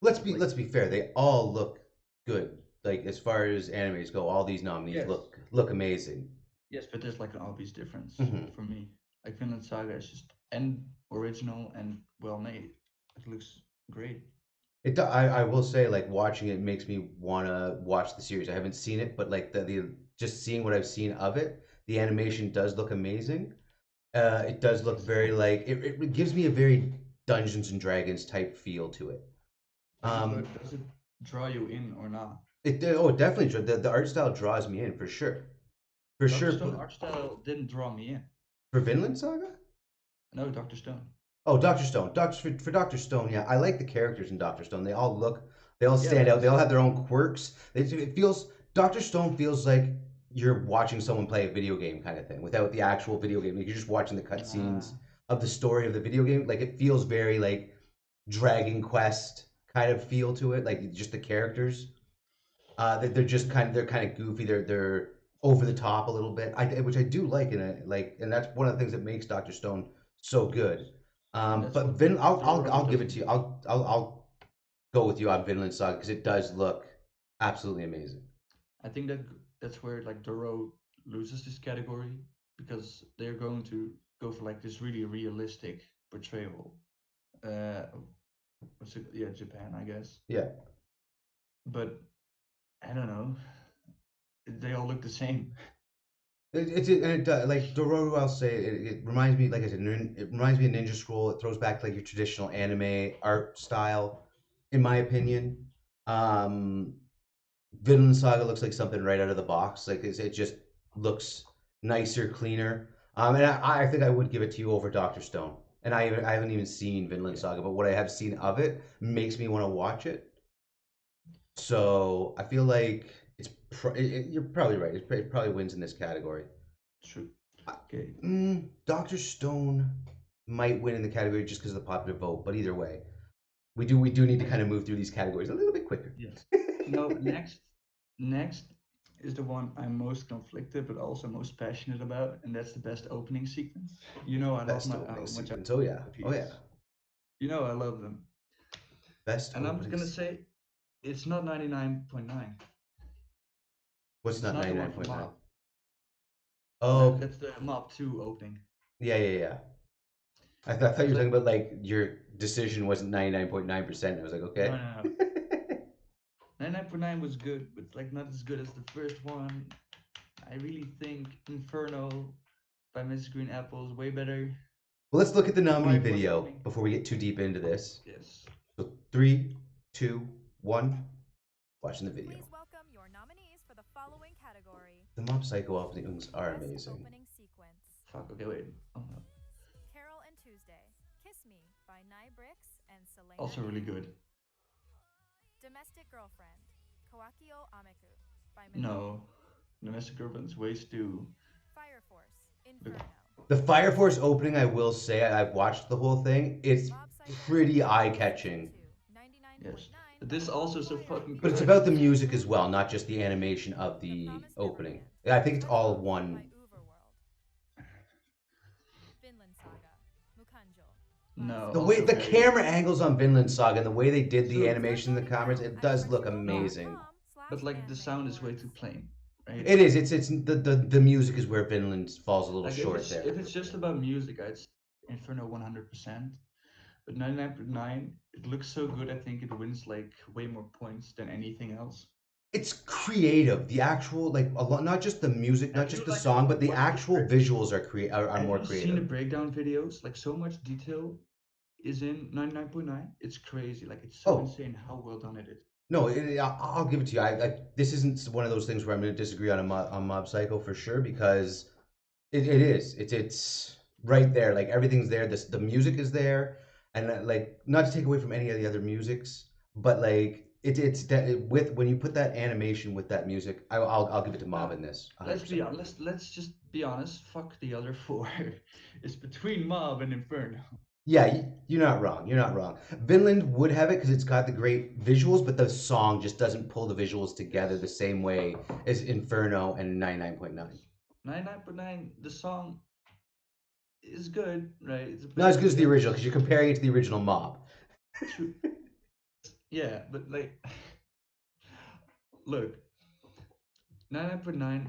Let's be fair. They all look good. Like as far as animes go, all these nominees Yes. look amazing. Yes, but there's like an obvious difference Mhm. for me. Like Vinland Saga is just and original and well made. It looks great. I will say like watching it makes me want to watch the series. I haven't seen it, but like the just seeing what I've seen of it, the animation does look amazing. It does look very like it gives me a very Dungeons and Dragons type feel to it. But does it draw you in or not? It definitely the art style draws me in for sure. For Dr. sure. Stone art style didn't draw me in. For Vinland Saga? No, Dr. Stone. Oh, Doctor Stone. For Doctor Stone, yeah, I like the characters in Doctor Stone. They all stand Yeah. out. They all have their own quirks. It feels Doctor Stone feels like you're watching someone play a video game kind of thing without the actual video game. Like you're just watching the cutscenes of the story of the video game. Like it feels very like Dragon Quest kind of feel to it, like just the characters. They're kind of goofy. They're over the top a little bit, which I do like in it. Like, and that's one of the things that makes Doctor Stone so good. And that's But what I'll give it doesn't to you. do. I'll go with you on Vinland Saga because it does look absolutely amazing. I think that's where like Doro loses this category because they're going to go for like this really realistic portrayal. Uh, what's it? Yeah, Japan, I guess. Yeah. But I don't know. They all look the same. Like Dororo. I'll say it reminds me, like I said, it reminds me of Ninja Scroll. It throws back like your traditional anime art style, in my opinion. Um, Vinland Saga looks like something right out of the box. Like it just looks nicer, cleaner. And I think I would give it to you over Doctor Stone. And I haven't even seen Vinland Yeah. Saga, but what I have seen of it makes me want to watch it. So I feel like you're probably right. It probably wins in this category. True. Okay. Doctor Stone might win in the category just because of the popular vote, but either way, we do need to kind of move through these categories a little bit quicker. Yes. No, next is the one I'm most conflicted but also most passionate about, and that's the best opening sequence. You know, I love Best my opening how much I sequence. Oh yeah. Oh yeah. piece. You know, I love them, Best and I'm opening. gonna say it's not 99.9. What's It's not not the one 99.9? from Mob. Oh, That's the Mob 2 opening. yeah. I thought you were It's talking like about like your decision wasn't 99.9%. I was like, no, okay. no, no. 99.9 was good, but like not as good as the first one. I really think Inferno by Mrs. Green Apple is way better. Well, let's look at the nominee Fire Force video opening. before we get too deep into this. Yes. So 3, 2, 1. Watching the video. Please welcome your nominees for the following category. The Mob Psycho openings are Best amazing. opening sequence. Fuck. Okay, wait. Oh, no. Carol and Tuesday. Kiss Me by Nye Bricks and Selena. Also really good. Domestic Girlfriend. Kawakio Ameku by No, Domestic Girlfriend's ways too. Fire Force. Inferno. The Fire Force opening, I will say, I've watched the whole thing. It's pretty eye-catching. Yes. But this also so fucking good. But it's about the music as well, not just the animation of the opening. I think it's all one. Vinland Saga. Mukanjo. No. The camera angles on Vinland Saga and the way they did the So- animation in the cameras, it does look amazing. But like the sound is way too plain, right? It is. It's the music is where Vinland falls a little Like short there. if it's just about music, I'd say Inferno 100%. But 99.9, it looks so good. I think it wins like way more points than anything else. It's creative. The actual like a lot, not just the music, not I just do the like song, but the what- actual visuals are Have more you seen the creative. breakdown videos? Like so much detail is in 99.9. It's crazy. Like it's so Oh. insane how well done it is. No, I'll give it to you. This isn't one of those things where I'm going to disagree on on Mob Psycho for sure because it is. It's right there. Like everything's there. The music is there, and like not to take away from any of the other musics, but like with when you put that animation with that music, I'll give it to Mob in this. Let's 100%. be honest. Let's just be honest. Fuck the other four. It's between Mob and Inferno. Yeah, you're not wrong. You're not wrong. Vinland would have it because it's got the great visuals, but the song just doesn't pull the visuals together the same way as Inferno and 99.9. 99.9. The song is good, right? It's Not as good as the original because you're comparing it to the original Mob. True. Yeah, but like, look, 99.9.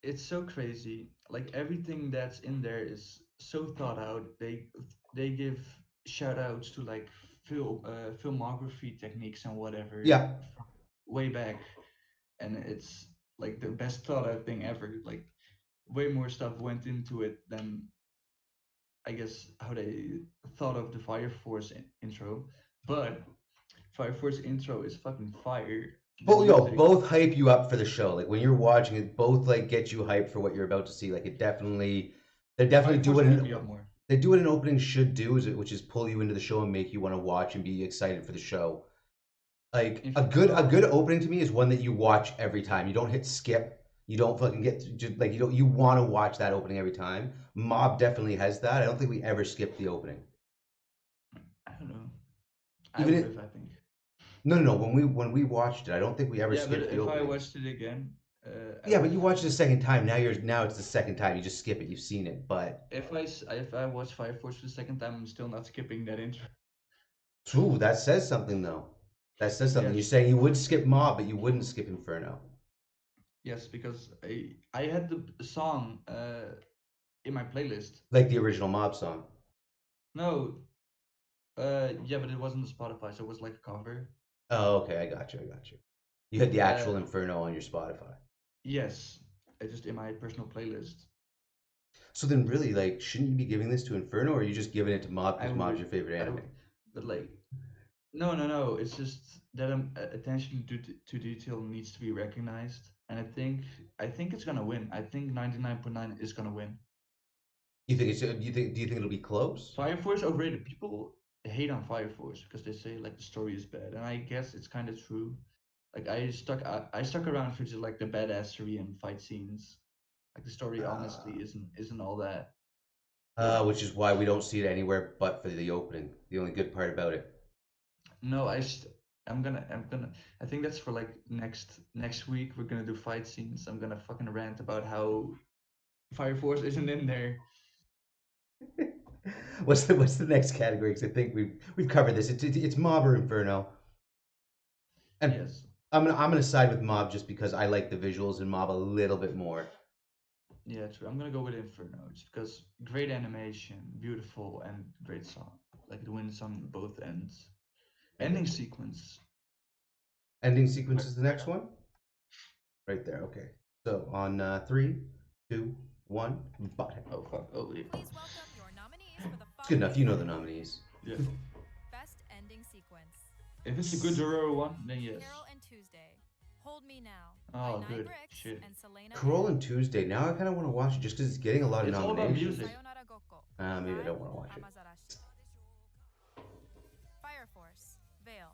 It's so crazy. Like everything that's in there is so thought out. They give shout outs to like filmography techniques and whatever. Yeah. From way back, and it's like the best thought out thing ever. Like way more stuff went into it than I guess how they thought of the Fire Force intro. But Fire Force intro is fucking fire. The music- Both hype you up for the show. Like when you're watching it, both like get you hyped for what you're about to see. Like they're definitely Fire do Force what hyped me up more. they do what an opening should do, which is pull you into the show and make you want to watch and be excited for the show. Like a good opening to me is one that you watch every time. You don't hit skip. You don't fucking you want to watch that opening every time. Mob definitely has that. I don't think we ever skip the opening. I don't know. I Even would it, have, I think. no, no, no. When we watched it, I don't think we ever Yeah, but skipped the if I openings. watched it again, I Yeah, would but have. you watched it a second time. Now it's the second time. You just skip it. You've seen it, but If I watch Fire Force for the second time, I'm still not skipping that intro. ooh, that says something though. That says something. You're Yes, saying you would skip Mob, but you wouldn't skip Inferno. yes, because I had the song in my playlist. Like the original Mob song. No, yeah, but it wasn't on Spotify, so it was like a cover. Oh, okay, I got you. I got you. You had the Uh, actual Inferno on your Spotify. yes, just in my personal playlist. So then, really, like, shouldn't you be giving this to Inferno, or are you just giving it to Mob I because Mob's would, your favorite I anime? would, but like, no, no, no. It's just that attention to detail needs to be recognized, and I think it's gonna win. I think 99.9 is gonna win. You think it's? Do you think it'll be close? Fire Force overrated. People hate on Fire Force because they say like the story is bad, and I guess it's kind of true. Like I stuck around for just like the badassery and fight scenes. Like the story honestly Uh, isn't all that. which is why we don't see it anywhere but for the opening. The only good part about it. No, I'm gonna I think that's for like next week we're gonna do fight scenes. I'm gonna fucking rant about how Fire Force isn't in there. What's the next category? Because I think we've covered this. It's Mob or Inferno, and Yes. I'm gonna side with Mob just because I like the visuals in Mob a little bit more. Yeah, true. I'm gonna go with Inferno just because great animation, beautiful, and great song. Like it wins on both ends. Ending sequence. Ending sequence Right, is the right next one, right there. Okay. So on 3, 2, 1, button. Oh fuck. Oh yeah. Please welcome your nominees for the It's good enough. following You know the category. nominees. Yeah. Best ending sequence. If it's a good Dororo one, then yes. Carol and Tuesday. Hold Me Now Oh, by Nine good. Bricks Shit. and Selena. Corolla and Tuesday. Now I kind of want to watch it just because it's getting a lot of It's all about nominations. music. Sayonara Goko. Maybe I by don't want to watch it. Amazarashi. Fire Force. Veil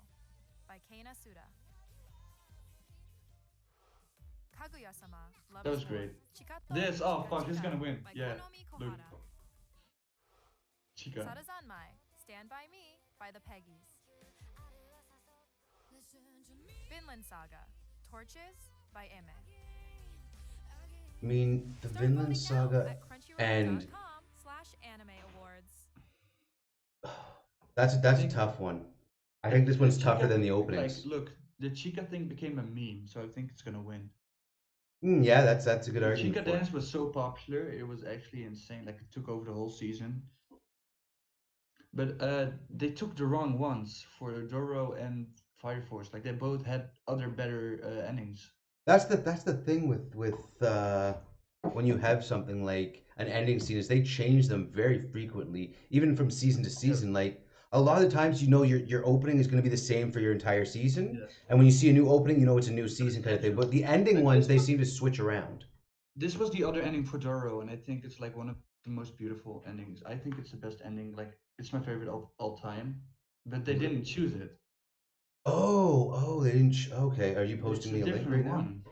by Keina Suda. Kaguya-sama. Love That was is War. great. Chikato This, oh fuck, this is Chika gonna win. by Yeah. Konomi Look. Kohara. Chica. Sarazanmai. Stand By Me by the Peggies. Vinland Saga. Torches by Eme. I mean, the Start Vinland voting now Saga, at and crunchyroll.com/anime awards. that's a tough one. I think this The one's tougher Chica- than the openings. Like, look, the Chica thing became a meme, so I think it's gonna win. Yeah, that's a good The argument Chica for it. dance was so popular, it was actually insane. Like, it took over the whole season. But they took the wrong ones for Doro and Fire Force. Like, they both had other better endings. That's the thing with when you have something like an ending scene is they change them very frequently, even from season to season. Like a lot of the times, your opening is going to be the same for your entire season, Yes. and when you see a new opening, you know it's a new season kind of thing. But the ending ones, they seem to switch around. This was the other ending for Doro, and I think it's like one of the most beautiful endings. I think it's the best ending. Like, it's my favorite of all time. But they didn't choose it. Oh, they didn't. Okay, are you It's posting a me a link right different now? one.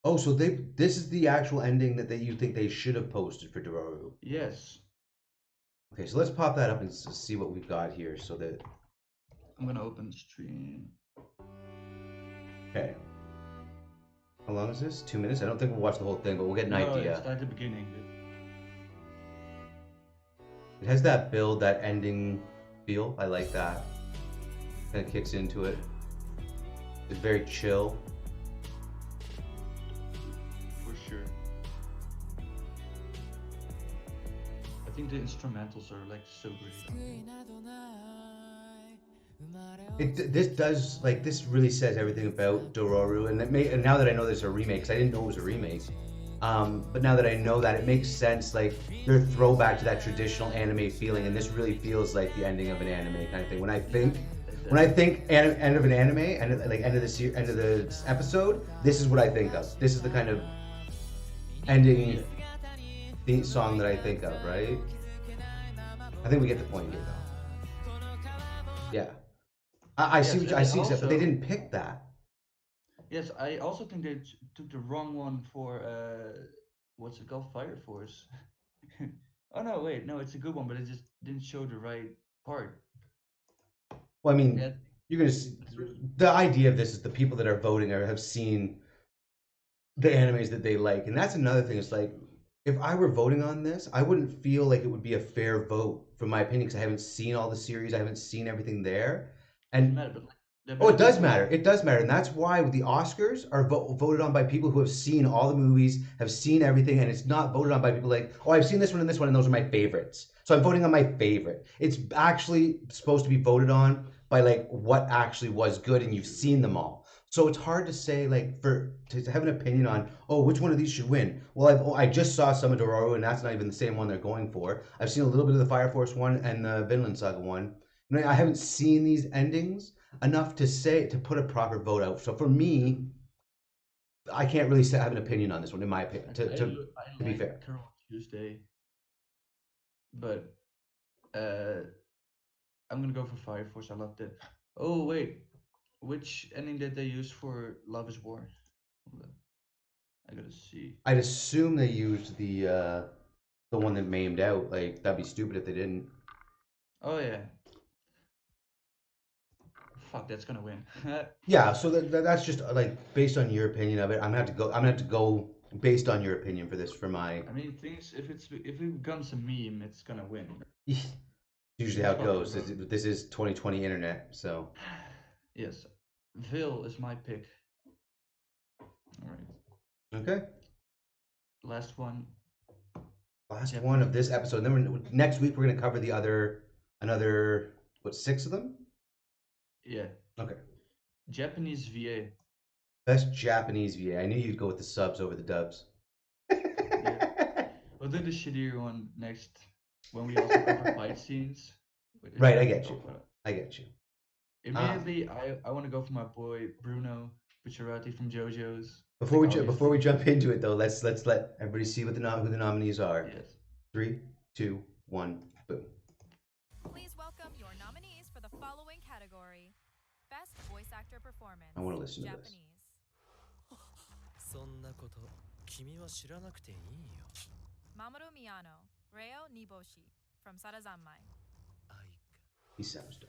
Oh, so this is the actual ending that you think they should have posted for Dororo. Yes. Okay, so let's pop that up and see what we've got here. So that I'm gonna open the stream. okay. How long is this? 2 minutes? I don't think we'll watch the whole thing, but we'll get an No, idea. it's at the beginning. It has that build, that ending feel. I like that. Kind of kicks into it. It's very chill. For sure. I think the instrumentals are like so great. This does like this really says everything about Dororo, and now that I know there's a remake, 'cause I didn't know it was a remake. But now that I know that, it makes sense. Like they're throwback to that traditional anime feeling, and this really feels like the ending of an anime kind of thing. When I think end of an anime and like end of the episode, this is what I think of. This is the kind of ending theme song that I think of, right? I think we get the point here, though. Yeah, I see. Yes, I see. also- But they didn't pick that. Yes, I also think they took the wrong one for what's it called, Fire Force. Oh no, wait, no, it's a good one, but it just didn't show the right part. Well, I mean, Yeah, you're gonna see, the idea of this is the people that are voting have seen the animes that they like, and that's another thing. It's like if I were voting on this, I wouldn't feel like it would be a fair vote, from my opinion, because I haven't seen all the series, I haven't seen everything there, doesn't and matter, but like the oh, it ability does to matter. like It does matter, and that's why the Oscars are voted on by people who have seen all the movies, have seen everything, and it's not voted on by people like, oh, I've seen this one, and those are my favorites. So I'm voting on my favorite. It's actually supposed to be voted on by like what actually was good, and you've seen them all. So it's hard to say like to have an opinion on which one of these should win. Well, I just saw some of Dororo, and that's not even the same one they're going for. I've seen a little bit of the Fire Force one and the Vinland Saga one. I haven't seen these endings enough to put a proper vote out. So for me, I can't really have an opinion on this one, in my opinion. To I be like fair, Curl Tuesday, but uh, I'm gonna go for Fire Force. I loved it. Oh wait, which ending did they use for Love is War? Hold on, I gotta see. I'd assume they used the one that maimed out. Like that'd be stupid if they didn't. Oh yeah. Fuck, that's gonna win. Yeah, so that's just like based on your opinion of it. I'm gonna have to go based on your opinion for this for my. I mean, things if it becomes a meme, it's gonna win. Usually how Most it popular goes. vote. This is 2020 internet, so Yes, Vil is my pick. All right, okay. last one. Last Japanese. one of this episode. Then next week we're gonna cover the another what 6 of them. Yeah, Okay. Japanese VA. Best Japanese VA. I knew you'd go with the subs over the dubs. We'll do the shittier one next when we also cover fight scenes. Right, I get you. I get you. Immediately, I want to go for my boy Bruno Bucciarati from JoJo's. Before Like, before we jump into it though, let's let everybody see what who the nominees are. Yes. 3, 2, 1, boom. Please welcome your nominees for the following category: Best Voice Actor Performance. I wanna listen to this. Japanese. そんなこと君は知らなくていいよ Mamoru Miyano, Reo Niboshi from Sarazanmai. 愛 He sounds dope.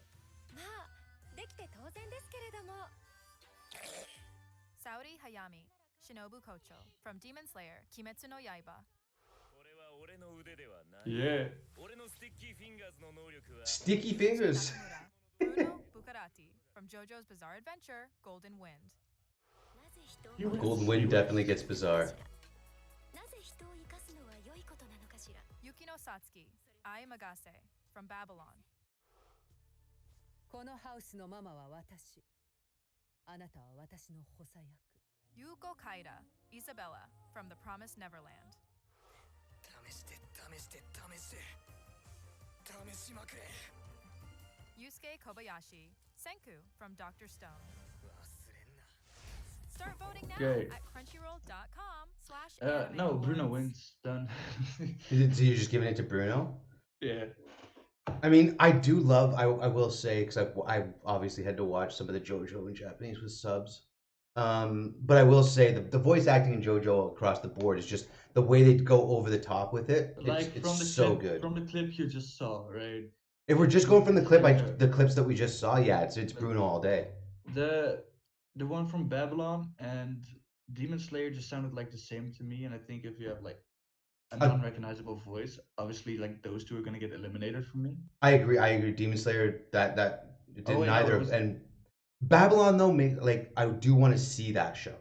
まあできて当然ですけれども Saori Hayami, Shinobu Kocho from Demon Slayer, Kimetsu no Yaiba. これは俺の腕ではない Yeah. 俺のスティッキーフィンガーズの能力は Sticky fingers. Nakamura, Bruno Bucciarati from JoJo's Bizarre Adventure, Golden Wind. なぜ人を You win. Golden Wind definitely gets bizarre. なぜ人を生かすのは良いことなのかしら Yukino Satsuki, Ai Magase from Babylon. このハウスのママは私。あなたは私の補佐役。 Yuko Kaida, Isabella from The Promised Neverland. 試して試して試して試しまくれ Yusuke Kobayashi, Senku from Dr. Stone. 忘れんな Start voting now Okay. at crunchyroll.com/. No, anime Bruno awards. wins. Done. So you're just giving it to Bruno? Yeah. I mean, I do love. I will say because I've obviously had to watch some of the JoJo in Japanese with subs. But I will say the voice acting in JoJo across the board is just the way they go over the top with it. Like It's from the so clip, good. From the clip you just saw, right? If we're just going from the clip, Yeah. the clips that we just saw, yeah, it's Bruno all day. The one from Babylon and Demon Slayer just sounded like the same to me, and I think if you have like a non-recognizable voice, obviously like those two are gonna get eliminated from me. I agree. Demon Slayer that it did Oh, wait, no, neither it was- and Babylon though I do want to see that show.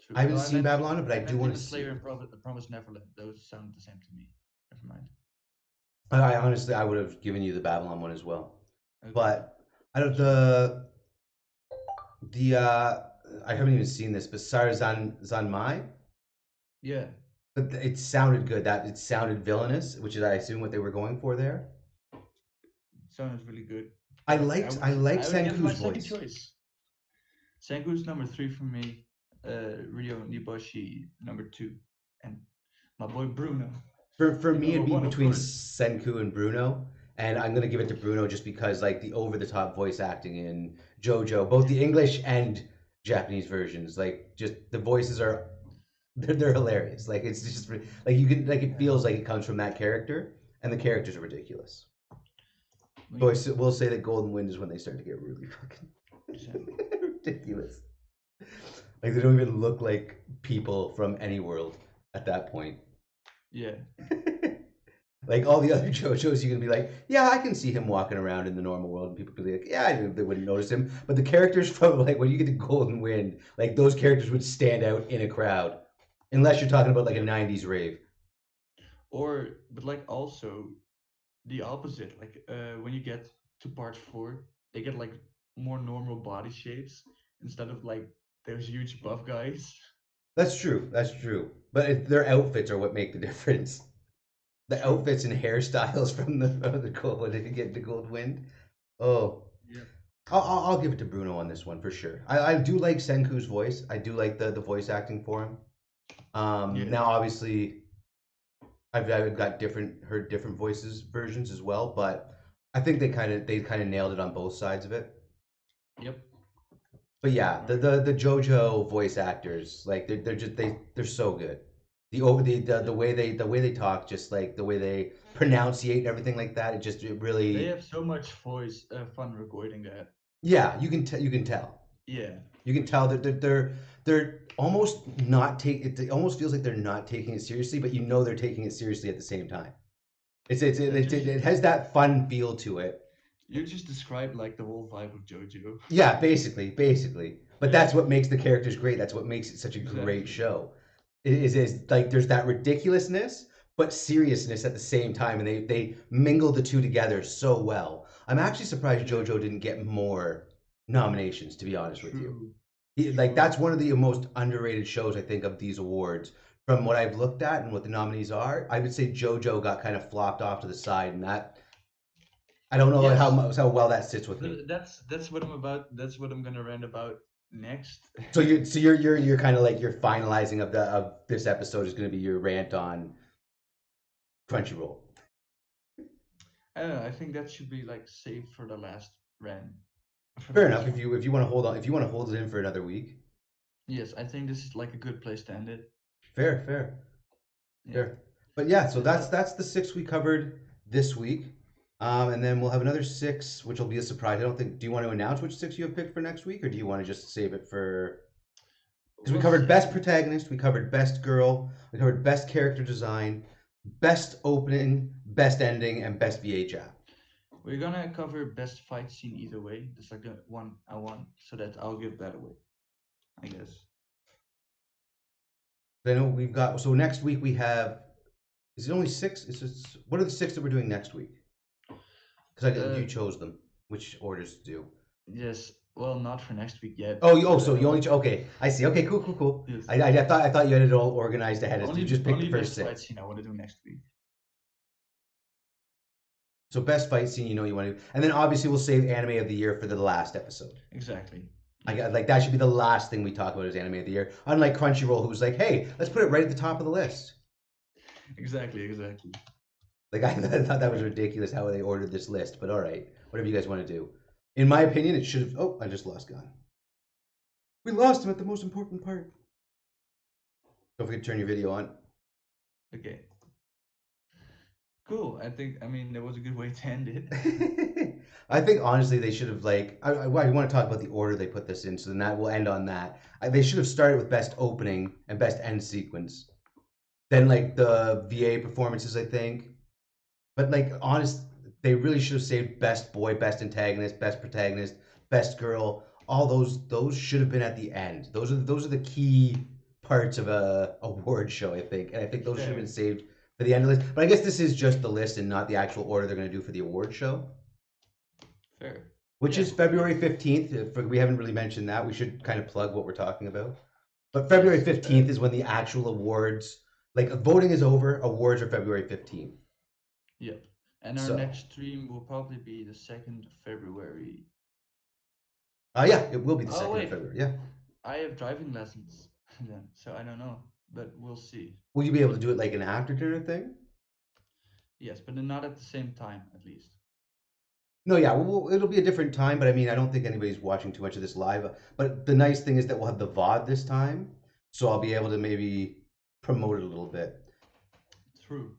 True. I haven't No, seen meant- Babylon, but I meant do want to Demon see. Slayer It. and Promised Neverland. Those sound the same to me. Never mind. I honestly I would have given you the Babylon one as well. Okay. But I don't I haven't even seen this, but Zanmai, yeah, but it sounded good. That it sounded villainous, which is I assume what they were going for there. sounds really good. I like would give my Senku's second voice. choice. Senku's number 3 for me. Ryo Niboshi number 2, and my boy Bruno. For me, it'd Number be one, of between course. Senku and Bruno, and I'm gonna give it to Bruno just because like the over the top voice acting in JoJo, both the English and Japanese versions, like just the voices are they're hilarious. Like it's just like you can like it feels like it comes from that character, and the characters are ridiculous. Though will say that Golden Wind is when they start to get really fucking Exactly. ridiculous. Like they don't even look like people from any world at that point. Yeah. Like all the other JoJo's, you can be like, yeah, I can see him walking around in the normal world, and people could be like, yeah, they wouldn't notice him. But the characters from like when you get to Golden Wind, like those characters would stand out in a crowd, unless you're talking about like a '90s rave. But like also the opposite. Like when you get to part 4, they get like more normal body shapes instead of like those huge buff guys. That's true. That's true. But their outfits are what make the difference. The outfits and hairstyles from the Gold when they get into Gold Wind. Oh, Yeah. I'll give it to Bruno on this one for sure. I do like Senku's voice. I do like the voice acting for him. Yeah. Now obviously I've got heard different voices versions as well, but I think they kind of nailed it on both sides of it. Yep. But yeah, the JoJo voice actors, like they're so good. The way they talk, just like the way they pronunciate and everything like that, it really. They have so much fun recording that. Yeah, you can tell. Yeah. You can tell that they're almost not take. It almost feels like they're not taking it seriously, but you know they're taking it seriously at the same time. It has that fun feel to it. You just described like the whole vibe of JoJo. Yeah, basically. But that's what makes the characters great. That's what makes it such a great show. It is like there's that ridiculousness, but seriousness at the same time, and they mingle the two together so well. I'm actually surprised JoJo didn't get more nominations, to be honest with you. Like that's one of the most underrated shows I think of these awards. From what I've looked at and what the nominees are, I would say JoJo got kind of flopped off to the side, and that I don't know how well that sits with me. That's what I'm about. That's what I'm gonna rant about next. So you're kind of like your finalizing of this episode is going to be your rant on Crunchyroll. I don't know. I think that should be like saved for the last rant. Fair enough. If you want to hold on, if you want to hold it in for another week. Yes, I think this is like a good place to end it. Fair. But yeah, so that's the 6 we covered this week, and then we'll have another 6, which will be a surprise. I don't think. Do you want to announce which 6 you have picked for next week, or do you want to just save it for? Because we covered best protagonist, we covered best girl, we covered best character design, best opening, best ending, and best VA jab. We're gonna cover best fight scene either way. It's like a one I want, so that I'll give that away, I guess. I know we've got. So next week we have. Is it only 6? What are the 6 that we're doing next week? Because you chose them. Which orders to do? Yes. Well, not for next week yet. So you only okay? I see. Okay, cool. Yes. I thought you had it all organized ahead. You just picked the first 6. Fight scene I want to do next week. So best fight scene, you want to, and then obviously we'll save anime of the year for the last episode. Exactly. Like that should be the last thing we talk about as anime of the year. Unlike Crunchyroll, who's like, hey, let's put it right at the top of the list. Exactly. Like I thought that was ridiculous how they ordered this list, but all right, whatever you guys want to do. In my opinion, it should have. Oh, I just lost Gon. We lost him at the most important part. Don't forget to turn your video on. Okay. Cool. I mean, that was a good way to end it. I think honestly they should have I want to talk about the order they put this in, so then we'll end on that. They should have started with best opening and best end sequence, then like the VA performances, I think. But like honest, they really should have saved best boy, best antagonist, best protagonist, best girl. All those should have been at the end. Those are the key parts of a award show, I think, and I think those should have been saved for the end of the list. But I guess this is just the list and not the actual order they're going to do for the award show. Fair. Which is February 15th. We haven't really mentioned that. We should kind of plug what we're talking about. But February 15th is when the actual awards, like voting is over, awards are February 15th. Yep. And our next stream will probably be the 2nd of February. Yeah, it will be the 2nd of February. Yeah. I have driving lessons then, so I don't know. But we'll see. Will you be able to do it like an after dinner thing? Yes, but not at the same time, at least. No, yeah, it'll be a different time, but I mean, I don't think anybody's watching too much of this live. But the nice thing is that we'll have the VOD this time, so I'll be able to maybe promote it a little bit. True.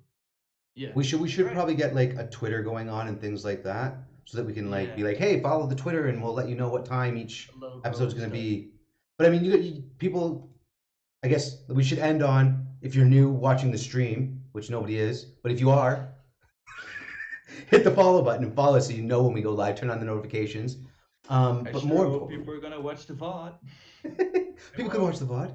Yeah. We should probably get like a Twitter going on and things like that, so that we can like be Yeah. like, hey, follow the Twitter, and we'll let you know what time each Logo episode's and going to stuff. be. But I mean, people. I guess we should end on, if you're new watching the stream, which nobody is, but if you are, hit the follow button and follow us so you know when we go live. Turn on the notifications. I But sure more hope importantly, people are gonna watch the VOD. people can watch the VOD.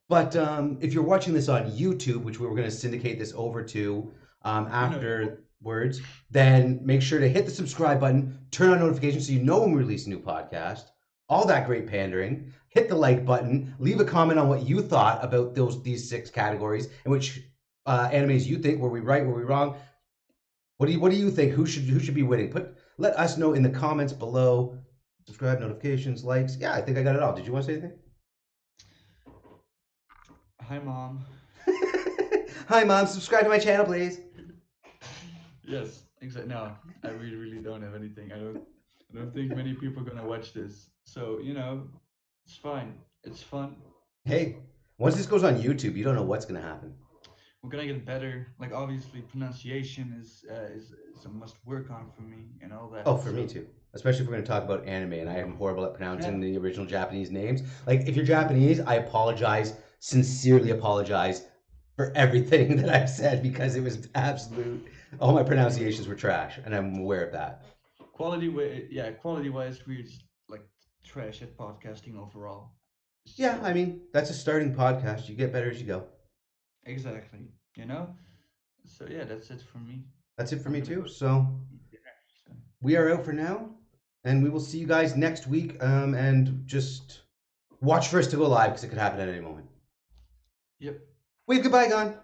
But if you're watching this on YouTube, which we were going to syndicate this over to afterwards, then make sure to hit the subscribe button, turn on notifications so you know when we release a new podcast. All that great pandering. Hit the like button. Leave a comment on what you thought about these 6 categories and which animes you think. Were we right? Were we wrong? What do you think? Who should be winning? Let us know in the comments below. Subscribe, notifications, likes. Yeah, I think I got it all. Did you want to say anything? Hi, Mom. Hi, Mom. Subscribe to my channel, please. Yes, exactly. No, I really don't have anything. I don't think many people are gonna watch this. So it's fine. It's fun. Hey, once this goes on YouTube, you don't know what's gonna happen. We're gonna get better. Like obviously, pronunciation is a must work on for me and all that. Oh, for me too. Especially if we're gonna talk about anime, and I am horrible at pronouncing the original Japanese names. Like, if you're Japanese, I apologize, sincerely apologize for everything that I've said because it was absolute. All my pronunciations were trash, and I'm aware of that. Quality wise, we're just like trash at podcasting overall. Yeah, So- I mean, that's a starting podcast. You get better as you go. Exactly. So yeah, that's it for me. That's it for I'm me gonna too. go So eat dinner, so. we are out for now, and we will see you guys next week. And just watch for us to go live because it could happen at any moment. Yep. Wave goodbye, Gon.